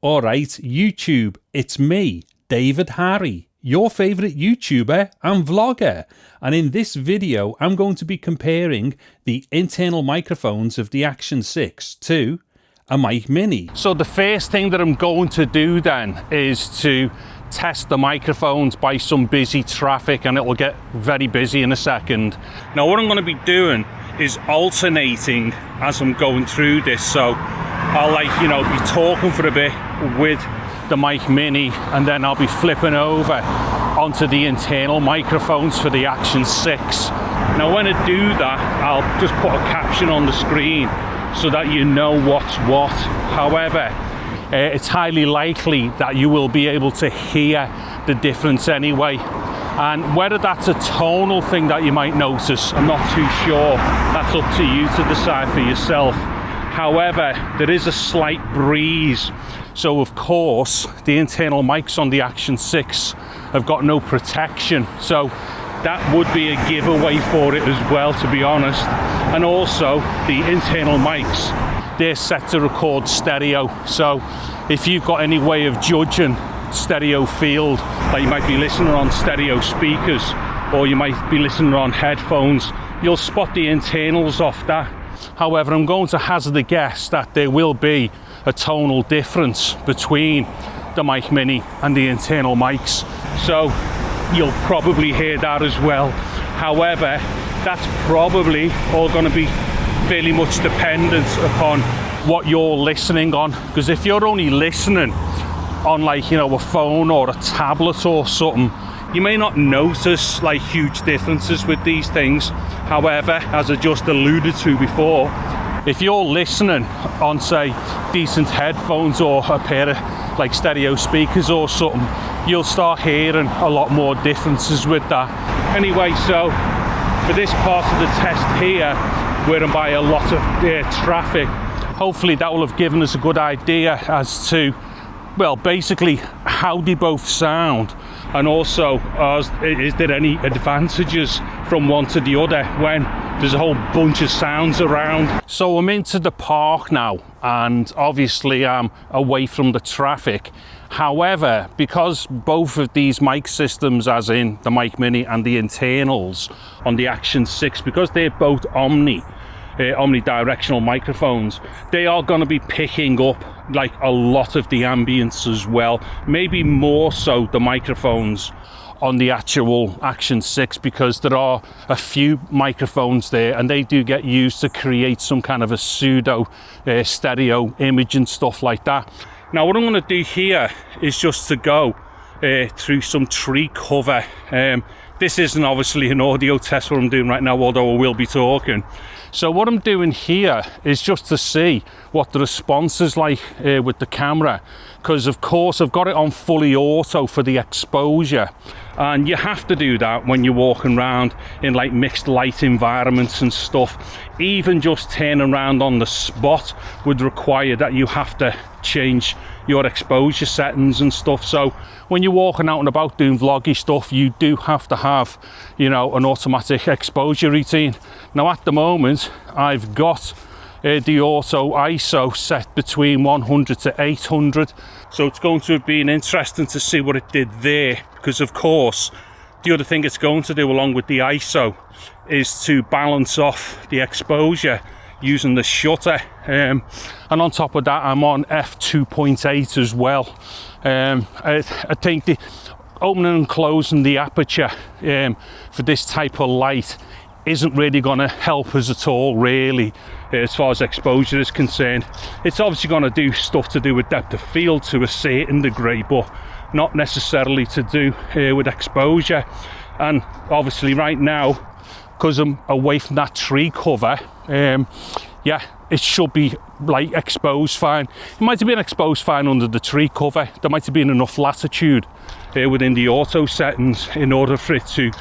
Alright, YouTube, it's me, David Harry, your favourite YouTuber and vlogger, and in this video I'm going to be comparing the internal microphones of the Action 6 to a Mic Mini. So the first thing that I'm going to do then is to test the microphones by some busy traffic, and it will get very busy in a second. Now what I'm going to be doing is alternating as I'm going through this, so I'll be talking for a bit with the Mic Mini, and then I'll be flipping over onto the internal microphones for the Action 6. Now when I do that, I'll just put a caption on the screen so that you know what's what. However, it's highly likely that you will be able to hear the difference anyway. And whether that's a tonal thing that you might notice, I'm not too sure. That's up to you to decide for yourself. However, there is a slight breeze. So of course, the internal mics on the Action 6 have got no protection. So that would be a giveaway for it as well, to be honest. And also, the internal mics, they're set to record stereo. So if you've got any way of judging stereo field, like you might be listening on stereo speakers, or you might be listening on headphones, you'll spot the internals off that. However, I'm going to hazard a guess that there will be a tonal difference between the Mic Mini and the internal mics. So you'll probably hear that as well. However, that's probably all going to be fairly much dependent upon what you're listening on. Because if you're only listening on a phone or a tablet or something, you may not notice huge differences with these things. However, as I just alluded to before, if you're listening on, say, decent headphones or a pair of stereo speakers or something, you'll start hearing a lot more differences with that. Anyway, so for this part of the test here, where I'm by a lot of traffic, hopefully that will have given us a good idea as to, well, basically how they both sound, and also is there any advantages from one to the other when there's a whole bunch of sounds around. So I'm into the park now, and obviously I'm away from the traffic. However, because both of these mic systems, as in the Mic Mini and the internals on the Action 6, because they're both omnidirectional microphones, they are going to be picking up a lot of the ambience as well, maybe more so the microphones on the actual Action 6, because there are a few microphones there and they do get used to create some kind of a pseudo stereo image and stuff like that. Now what I'm going to do here is just to go through some tree cover. This isn't obviously an audio test what I'm doing right now, although I will be talking. So what I'm doing here is just to see what the response is like with the camera, because of course I've got it on fully auto for the exposure, and you have to do that when you're walking around in mixed light environments and stuff. Even just turning around on the spot would require that you have to change your exposure settings and stuff. So when you're walking out and about doing vloggy stuff, you do have to have an automatic exposure routine. Now at the moment I've got the auto ISO set between 100 to 800, so it's going to have been interesting to see what it did there, because of course the other thing it's going to do along with the ISO is to balance off the exposure using the shutter, and on top of that I'm on f2.8 as well. I think the opening and closing the aperture for this type of light isn't really going to help us at all, really, as far as exposure is concerned. It's obviously going to do stuff to do with depth of field to a certain degree, but not necessarily to do with exposure. And obviously right now, because I'm away from that tree cover, yeah, it should be exposed fine. It might have been exposed fine under the tree cover. There might have been enough latitude within the auto settings in order for it to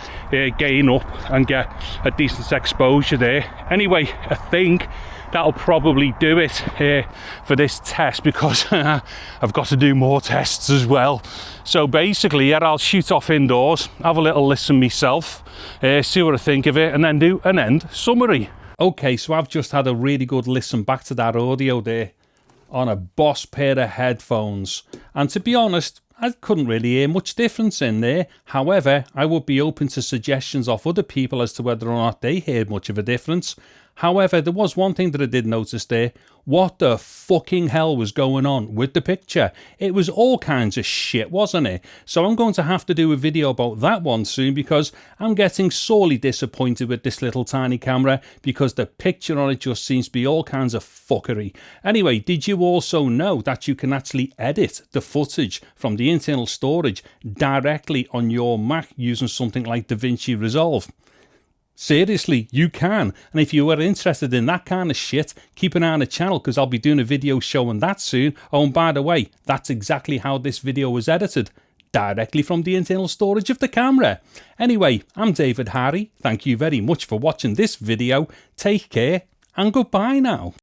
gain up and get a decent exposure there. Anyway, I think that'll probably do it for this test, because I've got to do more tests as well. So basically, yeah, I'll shoot off indoors, have a little listen myself, see what I think of it, and then do an end summary. Okay, so I've just had a really good listen back to that audio there. on a Boss pair of headphones. And to be honest, I couldn't really hear much difference in there. However, I would be open to suggestions of other people as to whether or not they heard much of a difference. However, there was one thing that I did notice there. What the fucking hell was going on with the picture? It was all kinds of shit, wasn't it? So I'm going to have to do a video about that one soon, because I'm getting sorely disappointed with this little tiny camera, because the picture on it just seems to be all kinds of fuckery. Anyway, did you also know that you can actually edit the footage from the internal storage directly on your Mac using something like DaVinci Resolve? Seriously, you can. And if you are interested in that kind of shit, keep an eye on the channel, because I'll be doing a video showing that soon. Oh, and by the way, that's exactly how this video was edited, directly from the internal storage of the camera. Anyway, I'm David Harry. Thank you very much for watching this video. Take care and goodbye now.